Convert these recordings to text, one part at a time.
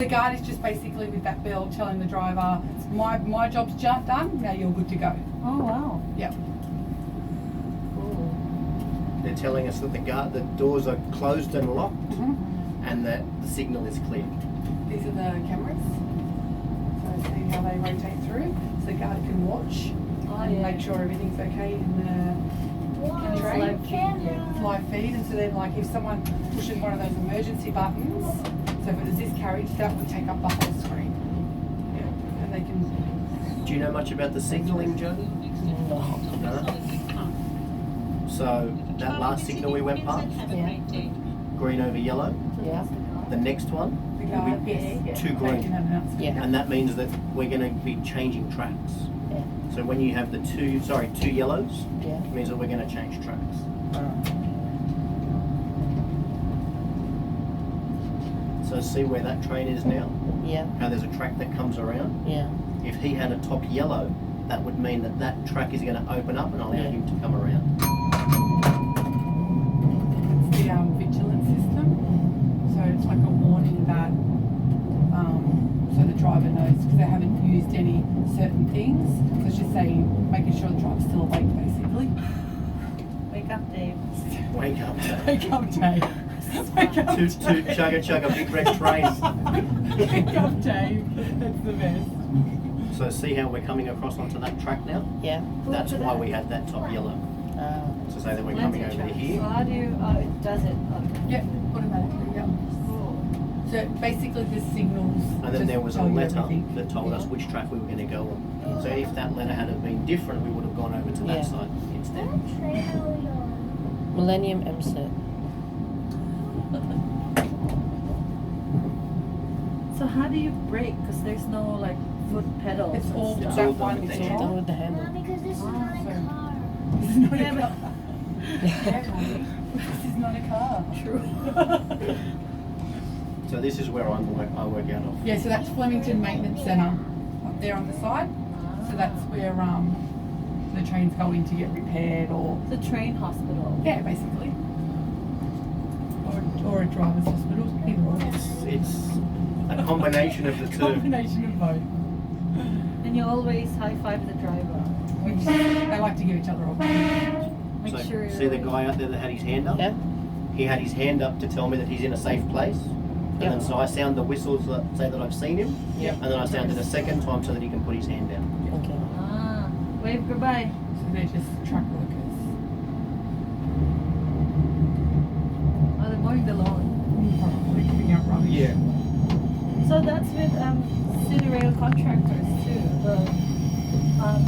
The guard is just basically with that bell telling the driver, my job's done, now you're good to go. Oh wow. Yep. Cool. They're telling us that the doors are closed and locked, and that the signal is clear. These are the cameras. So see how they rotate through, so the guard can watch and make sure everything's okay in the train. Live feed, and so then like if someone pushes one of those emergency buttons, so if it was this carriage, that would take up the whole screen. Yeah. And they can. Do you know much about the signalling, Joe? No. No? So that last signal we went past, Yeah. green over yellow, Yeah. the next one The will guard, be yes. two They can green. have an announcement. Yeah. And that means that we're going to be changing tracks. Yeah. So when you have the two yellows, Yeah. it means that we're going to change tracks. So see where that train is now? Yeah. How there's a track that comes around? Yeah. If he had a top yellow, that would mean that that track is going to open up and allow Yeah. him to come around. It's the vigilant system. So it's like a warning that so the driver knows because they haven't used any certain things. So it's just saying, making sure the driver's still awake basically. Wake up, Dave. Wake up, Dave. Wake up, Dave. Wake up, Toot, toot, chugga, chugga, big red train. Wake up, Dave. That's the best. So see how we're coming across onto that track now? Yeah. That's why we had that top yellow. To say that we're coming over to here. So how do you, it does it? Yep, automatically, yep. Cool. So basically the signals. And then just there was a tell you letter everything. that told us which track we were going to go on. So if that letter had been different, we would have gone over to that Yeah. side instead. Millenium M Set. So how do you brake? Because there's no like foot pedals. It's all and It's that all stuff. done one with the is handle. Done with the handle. Because this is not a car. This is not Yeah, a car. Yeah, honey. This is not a car. True. So this is where I work out of. Yeah, so that's Flemington Maintenance Centre up there on the side. So that's where the trains go in to get repaired or The train hospital. yeah, basically. Or a driver's hospital. Either or. It's a combination of the two. Combination of both. And you always high five the driver. Which they like to give each other a Make So sure see the guy out there that had his hand up? Yeah. He had his hand up to tell me that he's in a safe place. And Yep. then so I sound the whistles that say that I've seen him. Yep. And then I sound it a second time so that he can put his hand down. Okay. Ah, wave goodbye. So they're just truck workers. Oh, they're mowing the lawn. Probably picking up rubbish. So that's with city rail contractors too. The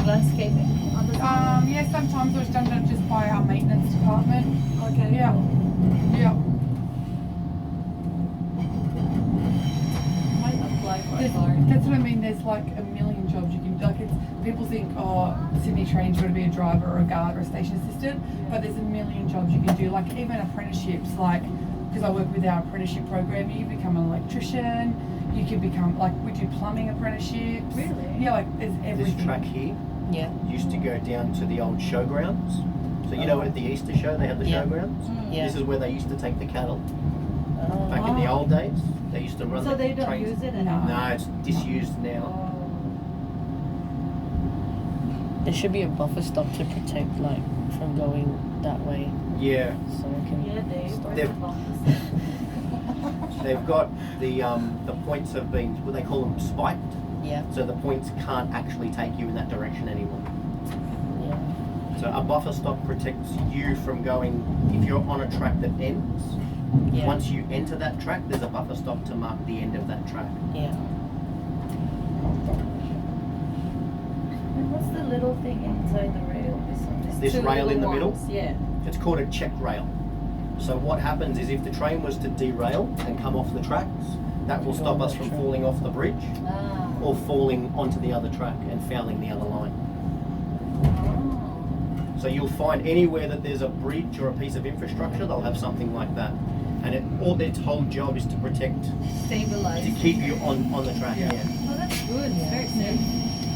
landscaping on the side. Yeah, sometimes it's done just by our maintenance department. Okay. Yeah. Yeah. Might apply for a There's, car. that's what I mean. There's like a million jobs you can do. Like it's people think, oh, Sydney Train's got to be a driver or a guard or a station assistant, but there's a million jobs you can do. Like even apprenticeships. Like because I work with our apprenticeship program, you can become an electrician. You can become like we do plumbing apprenticeships. Really? Yeah, like there's everything. This track here Yeah. used to go down to the old showgrounds. So you know at the Easter show they have the Yeah. showgrounds? Yeah. This is where they used to take the cattle. Oh. Back in the old days, they used to run So the they don't trains. use it No. anymore. No, it's disused now. Oh. There should be a buffer stop to protect, like, from going that way, Yeah, so I can. Yeah, Dave. stop. Where's the bumper? they've got the points have been, what they call them, spiked. Yeah. So the points can't actually take you in that direction anymore. Yeah. So a buffer stop protects you from going, if you're on a track that ends, Yeah. once you enter that track, there's a buffer stop to mark the end of that track. Yeah. And what's the little thing inside the rail? This two rail in little the middle? ones. Yeah. It's called a check rail. So what happens is if the train was to derail and come off the tracks, that will stop us from falling off the bridge Ah. or falling onto the other track and fouling the other line. Oh. So you'll find anywhere that there's a bridge or a piece of infrastructure, they'll have something like that. And all their whole job is to protect, Stabilize. to keep you on the track. Yeah. Oh, that's good. It's very safe.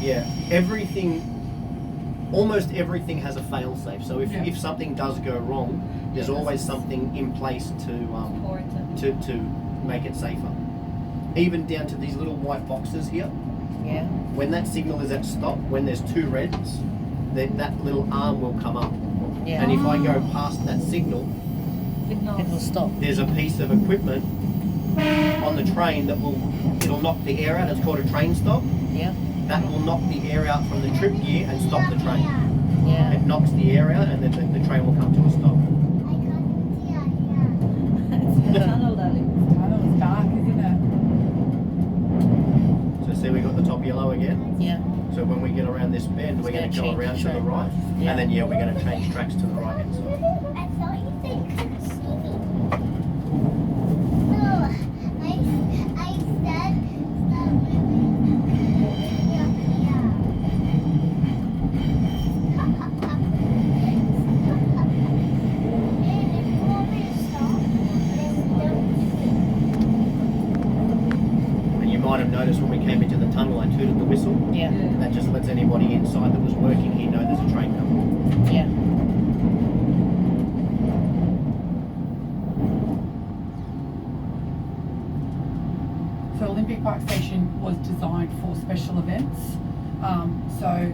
Yeah. Everything, almost everything has a fail safe. So Yeah. if something does go wrong, there's always something in place Important. to make it safer. even down to these little white boxes here. Yeah. When that signal is at stop, when there's 2 reds, then that little arm will come up. Yeah. And if I go past that signal, It will stop. there's a piece of equipment on the train that it'll knock the air out. It's called a train stop. Yeah. That will knock the air out from the trip gear and stop the train. Yeah. It knocks the air out and then the train will come to a stop. It's a tunnel, darling. Tunnel is dark, isn't it? So see, we got the top yellow again. Yeah. So when we get around this bend, we're going to go change around to track. the right. Yeah. And then, yeah, we're going to change tracks to the right hand side. I thought you said you couldn't see me. No, I said that And you might have noticed when we came into the tunnel, I tooted the whistle. Yeah. That just lets anybody inside that was working here know there's a train coming. Yeah. So Olympic Park Station was designed for special events. So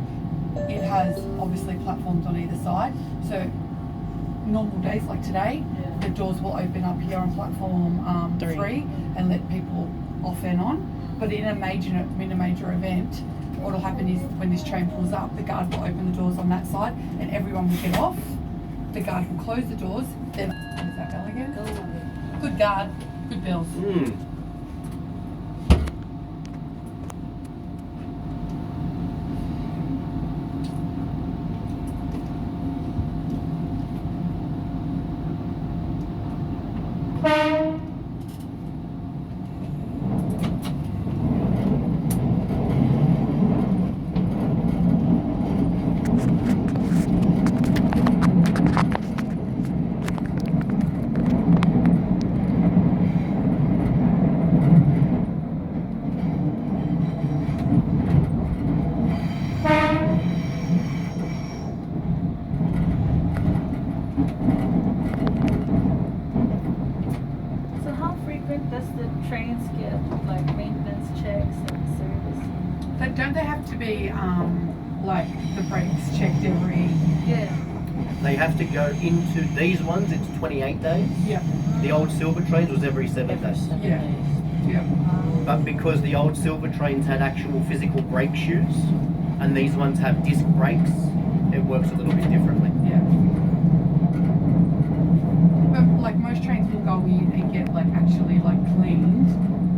it has obviously platforms on either side. So normal days like today, the doors will open up here on platform 3 and let people off and on. But in a major event, what will happen is when this train pulls up, the guard will open the doors on that side and everyone will get off. The guard will close the doors. Then is that bell again? Good guard, good bells. So how frequent does the trains get like maintenance checks and service? But don't they have to be like the brakes checked every? Yeah. They have to go into these ones, it's 28 days. Yeah. The old silver trains was every 7 days. Yeah. Yeah. But because the old silver trains had actual physical brake shoes and these ones have disc brakes, it works a little bit differently. Yeah. But like most trains will go in and get like actually like cleaned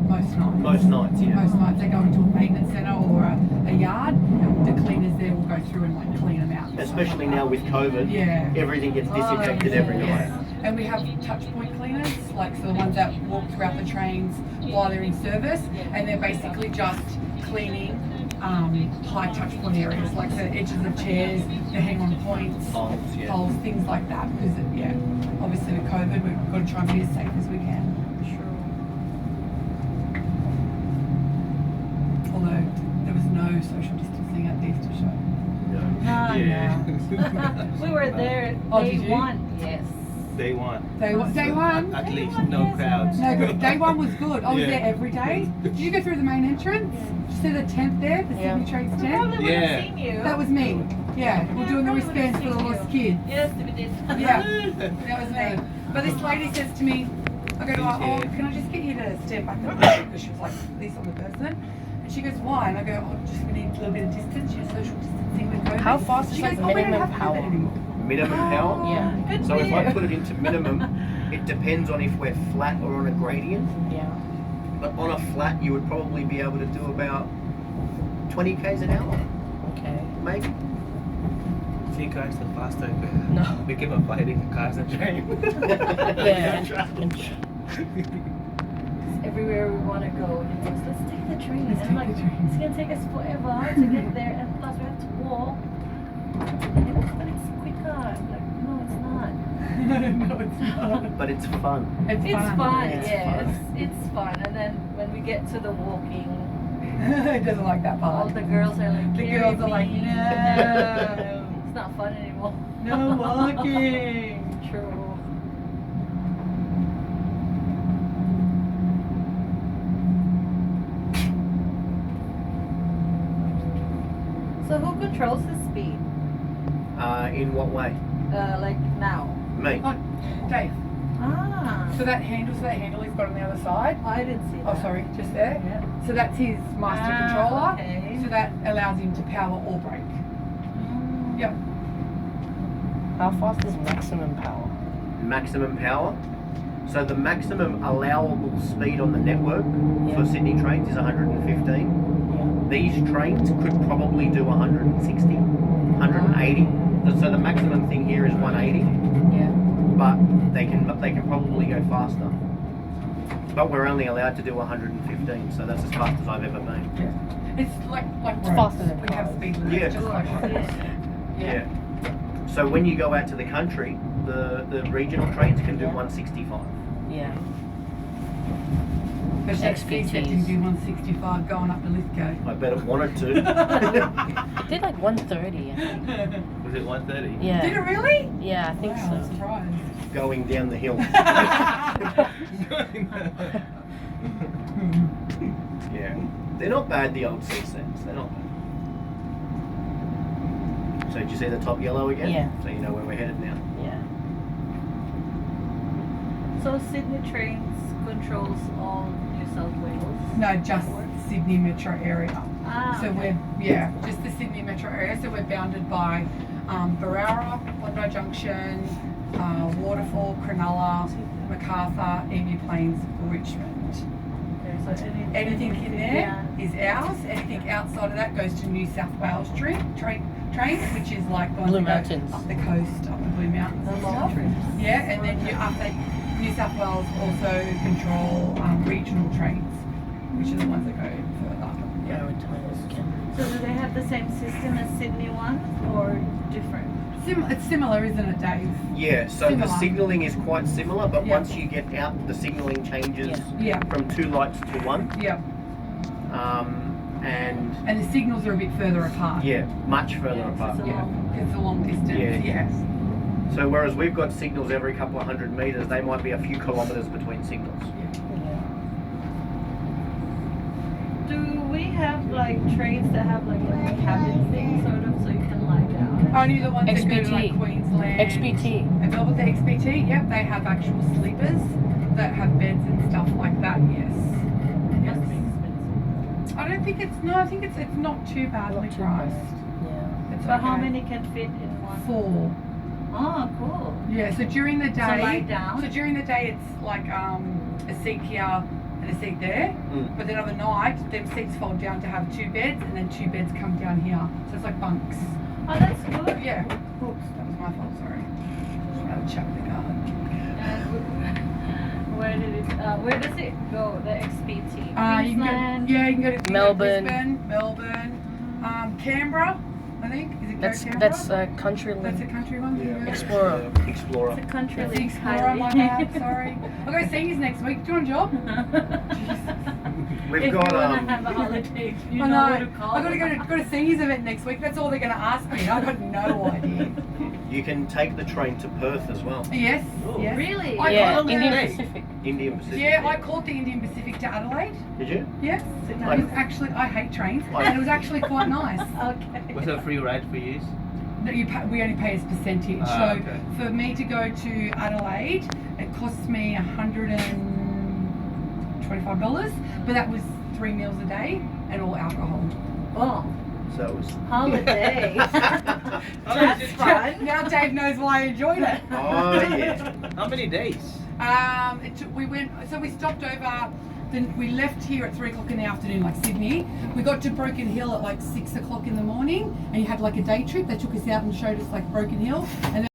most nights. Most nights, yeah. Most nights they go into a maintenance centre or a yard and the cleaners there will go through and like clean them out. and stuff Especially like now that. with COVID, Yeah. everything gets disinfected every night. Yeah. And we have touch point cleaners, like so the ones that walk throughout the trains while they're in service, and they're basically just cleaning high touch point areas, like the edges of chairs, the hang on points, Poles, yeah. poles, things like that. Because obviously with COVID, we've got to try and be as safe as we can. Sure. Although there was no social distancing at the Easter show. No, Yeah. we were there Oh, day did you? 1. Yes. Day one. Day one. At least no crowds. No, good. Day one was good. I was Yeah. there every day. Did you go through the main entrance? Did you see the tent there, the Yeah. Sydney Trades We tent? probably would Yeah. have seen you. That was me. Yeah, we're doing the wristbands for the lost kids. Yes, we did. Yeah, that was me. But this lady says to me, I go to her, oh, can I just get you to stand back a little bit? Because she was like this on the person. And she goes, why? And I go, oh, just we need a little bit of distance, social distancing with COVID. How fast is She like goes, oh, we don't minimum have to do that power? anymore. Minimum power? Yeah. Good So for if you. I put it into minimum, it depends on if we're flat or on a gradient. Yeah. But on a flat, you would probably be able to do about 20 k's an hour, Okay. maybe. 3 cars are faster. No. We keep on fighting cars and train. Yeah. Everywhere we want to go, he goes, let's take the train. Let's And I'm take like, the train. it's going to take us forever to get there, and plus we have to walk. And he goes, but it's quicker. I'm like, no, it's not. No, it's not. But it's fun. It's It's fun. fun, It's yes. fun. It's fun. And then when we get to the walking, It doesn't like that all part. the girls are like, The "Carry girls are like, me." no. It's not fun anymore. No walking. True. So who controls the speed? In what way? Like now? Me. Oh, Dave. Ah. So that handle he's got on the other side. I didn't see that. Oh, sorry, just there. Yeah. So that's his master controller. Okay. So that allows him to power or brake. Mm. Yep. How fast is maximum power? Maximum power. So the maximum allowable speed on the network for Sydney trains is 115. These trains could probably do 160, 180. So the maximum thing here is 180, Yeah. but they can probably go faster. But we're only allowed to do 115, so that's as fast as I've ever been. It's like It's roads. faster than We have cars. speed limits, Yeah. just like roads. Yeah. So when you go out to the country, the regional trains can do 165. Yeah. But that XPTs. C-Set can do 165 going up to Lidcombe. I bet it wanted to. It did like 130, I think. Was it 130? Yeah. Did it really? Yeah, I think Wow, I'm so. surprised. Going down the hill. Yeah. They're not bad, the old C-Sets. They're not bad. So did you see the top yellow again? Yeah. So you know where we're headed now. Yeah. So Sydney Trains controls all New South Wales? No, just Sydney metro area. Ah, So okay. just the Sydney metro area. So we're bounded by Barara, Bondi Junction, Waterfall, Cronulla, Macarthur, Emu Plains, Richmond. Okay, so Anything in there Yeah. is ours. Anything outside of that goes to New South Wales train, which is like the ones Blue that go Mountains. up the coast, up the Blue Mountains The and long stuff. trips. Yeah, and then you after New South Wales also control regional trains, which are the ones that go further. Yeah. So do they have the same system as Sydney one or different? It's similar, isn't it, Dave? Yeah, so Similar. the signalling is quite similar, but Yeah. once you get out, the signalling changes Yeah. from 2 lights to 1. Yeah. And And the signals are a bit further apart. yeah, much further Yeah, apart. it's a Yeah. long- It's a long distance. Yeah. Yes. So whereas we've got signals every couple of 100 metres, they might be a few kilometres between signals. Do we have like trains that have like a cabin thing sort of so you can lie down? Only the ones that go to XPT. like Queensland. XPT. And Melbourne, the XPT, yep, they have actual sleepers that have beds and stuff like that, yes. Must be expensive. I don't think I think it's not too badly Not too priced. Yeah. It's But how okay. many can fit in one? 4. Oh, cool. Yeah, so during the day, lie down? so during the day it's like a seat here and a seat there, Mm. but then overnight them seats fold down to have 2 beds and then 2 beds come down here. So it's like bunks. Oh, that's good. Yeah. Oops, that was my fault, sorry. I have a chat with the guard. Where does it go? The XPT? You can Queensland? go, yeah, you can go to Melbourne. Brisbane, Melbourne, Canberra, I think. Is it Canberra? That's a country That's a link. country one. Yeah. Explorer. Explorer. It's a country That's the link, Explorer, my Kylie. bad, sorry. I'll go seniors next week. Do you want a job? We've if got you want to have a holiday, you I know know. who to call. I've got to go to seniors event next week. That's all they're going to ask me. I've got no idea. You can take the train to Perth as well. Yes, Oh. yes. Really? I Yeah, called Indian the- Pacific. Indian Pacific. Yeah, I called the Indian Pacific to Adelaide. Did you? Yes. It was actually, I hate trains, and it was actually quite nice. Okay. Was it a free ride for you? No, we only pay as percentage. Ah, So okay. for me to go to Adelaide, it costs me $125, but that was 3 meals a day and all alcohol. Oh, So it was. holiday. That's fun. Now Dave knows why I enjoyed it. Oh yeah. How many days? We stopped over. Then we left here at 3 o'clock in the afternoon, like Sydney. We got to Broken Hill at like 6 o'clock in the morning, and you had like a day trip. They took us out and showed us like Broken Hill, and then